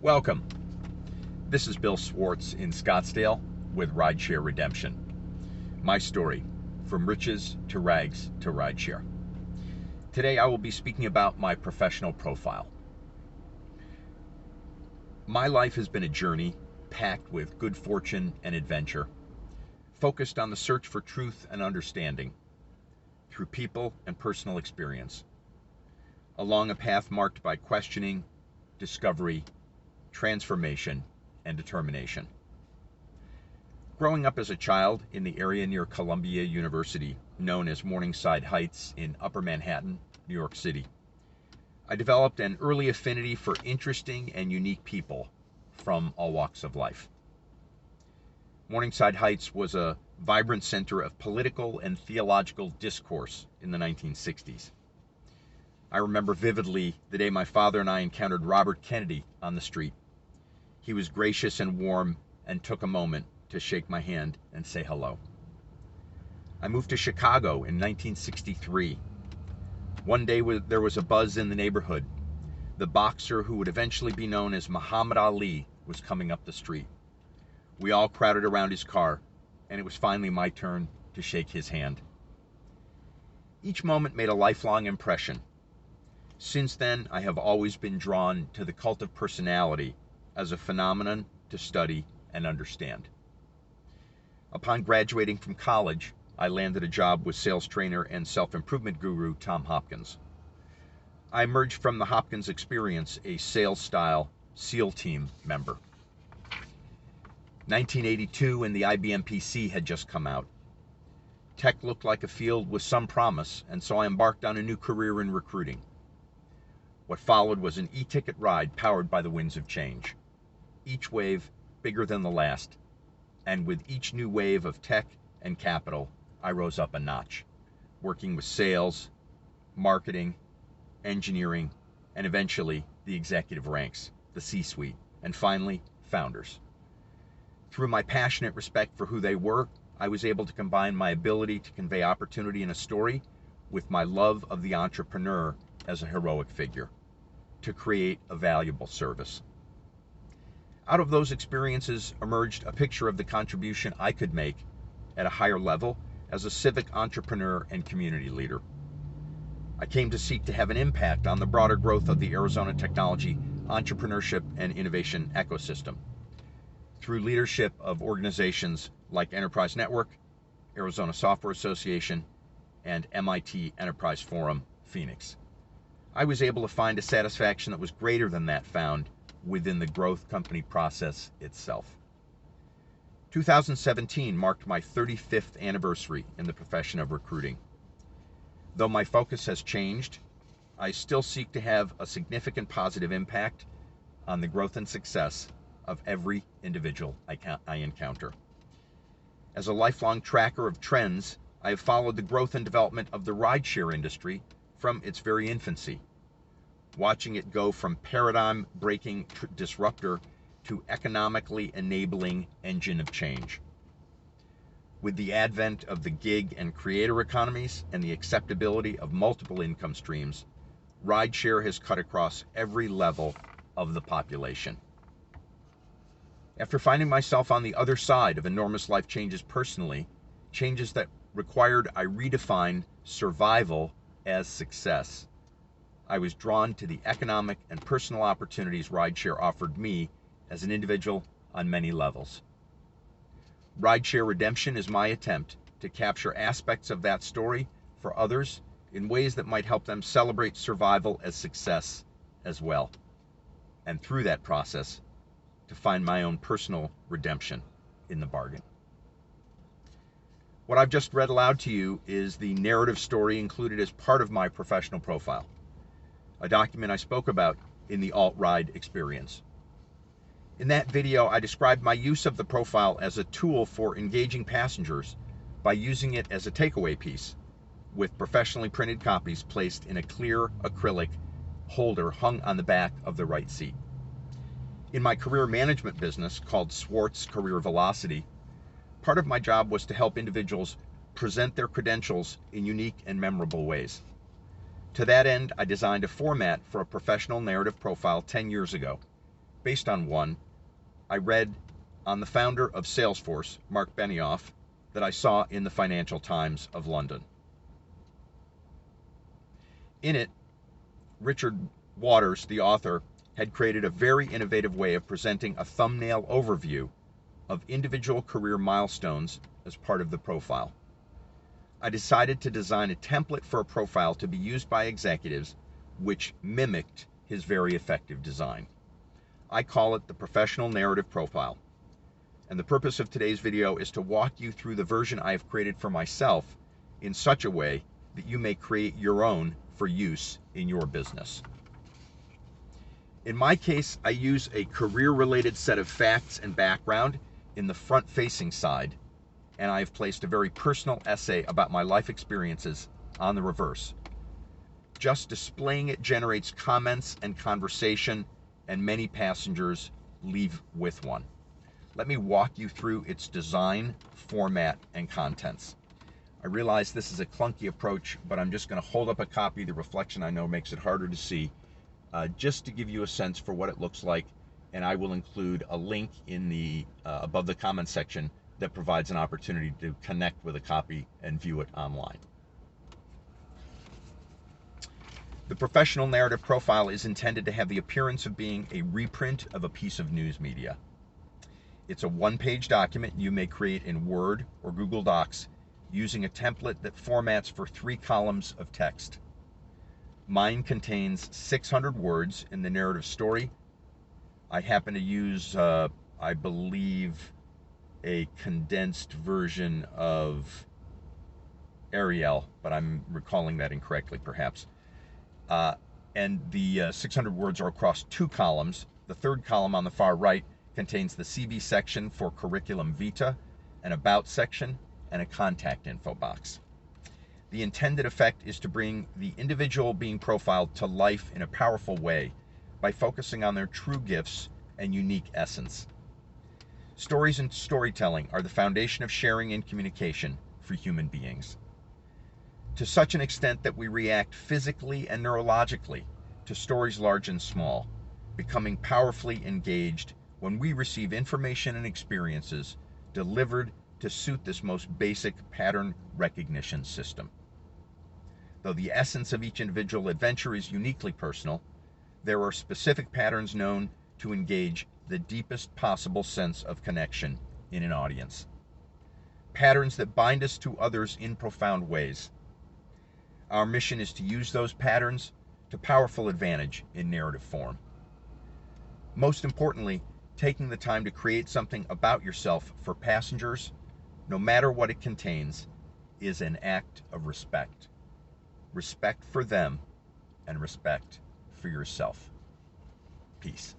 Welcome. This is Bill Swartz in Scottsdale with Rideshare Redemption. My story, from riches to rags to rideshare. Today I will be speaking about my professional profile. My life has been a journey packed with good fortune and adventure, focused on the search for truth and understanding through people and personal experience, along a path marked by questioning, discovery, transformation, and determination. Growing up as a child in the area near Columbia University, known as Morningside Heights in Upper Manhattan, New York City, I developed an early affinity for interesting and unique people from all walks of life. Morningside Heights was a vibrant center of political and theological discourse in the 1960s. I remember vividly the day my father and I encountered Robert Kennedy on the street. He was gracious and warm and took a moment to shake my hand and say hello. I moved to Chicago in 1963. One day there was a buzz in the neighborhood. The boxer who would eventually be known as Muhammad Ali was coming up the street. We all crowded around his car, and it was finally my turn to shake his hand. Each moment made a lifelong impression. Since then, I have always been drawn to the cult of personality as a phenomenon to study and understand. Upon graduating from college, I landed a job with sales trainer and self-improvement guru Tom Hopkins. I emerged from the Hopkins experience a sales-style SEAL team member. 1982 and the IBM PC had just come out. Tech looked like a field with some promise, and so I embarked on a new career in recruiting. What followed was an e-ticket ride powered by the winds of change. Each wave bigger than the last, and with each new wave of tech and capital, I rose up a notch, working with sales, marketing, engineering, and eventually the executive ranks, the C-suite, and finally, founders. Through my passionate respect for who they were, I was able to combine my ability to convey opportunity in a story with my love of the entrepreneur as a heroic figure, to create a valuable service. Out of those experiences emerged a picture of the contribution I could make at a higher level as a civic entrepreneur and community leader. I came to seek to have an impact on the broader growth of the Arizona technology, entrepreneurship, and innovation ecosystem through leadership of organizations like Enterprise Network, Arizona Software Association, and MIT Enterprise Forum, Phoenix. I was able to find a satisfaction that was greater than that found within the growth company process itself. 2017 marked my 35th anniversary in the profession of recruiting. Though my focus has changed, I still seek to have a significant positive impact on the growth and success of every individual I encounter. As a lifelong tracker of trends, I have followed the growth and development of the rideshare industry from its very infancy, watching it go from paradigm-breaking disruptor to economically enabling engine of change. With the advent of the gig and creator economies and the acceptability of multiple income streams, rideshare has cut across every level of the population. After finding myself on the other side of enormous life changes personally, changes that required I redefine survival as success, I was drawn to the economic and personal opportunities rideshare offered me as an individual on many levels. Rideshare Redemption is my attempt to capture aspects of that story for others in ways that might help them celebrate survival as success as well, and through that process, to find my own personal redemption in the bargain. What I've just read aloud to you is the narrative story included as part of my professional profile, a document I spoke about in the Alt-Ride experience. In that video, I described my use of the profile as a tool for engaging passengers by using it as a takeaway piece, with professionally printed copies placed in a clear acrylic holder hung on the back of the right seat. In my career management business called Swartz Career Velocity, part of my job was to help individuals present their credentials in unique and memorable ways. To that end, I designed a format for a professional narrative profile 10 years ago, based on one I read on the founder of Salesforce, Mark Benioff, that I saw in the Financial Times of London. In it, Richard Waters, the author, had created a very innovative way of presenting a thumbnail overview of individual career milestones as part of the profile. I decided to design a template for a profile to be used by executives which mimicked his very effective design. I call it the professional narrative profile. And the purpose of today's video is to walk you through the version I have created for myself in such a way that you may create your own for use in your business. In my case, I use a career-related set of facts and background in the front-facing side, and I have placed a very personal essay about my life experiences on the reverse. Just displaying it generates comments and conversation, and many passengers leave with one. Let me walk you through its design, format, and contents. I realize this is a clunky approach, but I'm just going to hold up a copy. The reflection I know makes it harder to see, just to give you a sense for what it looks like, and I will include a link in the above the comment section that provides an opportunity to connect with a copy and view it online. The professional narrative profile is intended to have the appearance of being a reprint of a piece of news media. It's a one-page document you may create in Word or Google Docs using a template that formats for 3 columns of text. Mine contains 600 words in the narrative story. I happen to use, I believe, a condensed version of Arial, but I'm recalling that incorrectly perhaps. And the 600 words are across 2 columns. The third column on the far right contains the CV section for curriculum vitae, an about section, and a contact info box. The intended effect is to bring the individual being profiled to life in a powerful way by focusing on their true gifts and unique essence. Stories and storytelling are the foundation of sharing and communication for human beings, to such an extent that we react physically and neurologically to stories large and small, becoming powerfully engaged when we receive information and experiences delivered to suit this most basic pattern recognition system. Though the essence of each individual adventure is uniquely personal, there are specific patterns known to engage the deepest possible sense of connection in an audience. Patterns that bind us to others in profound ways. Our mission is to use those patterns to powerful advantage in narrative form. Most importantly, taking the time to create something about yourself for passengers, no matter what it contains, is an act of respect. Respect for them and respect for yourself. Peace.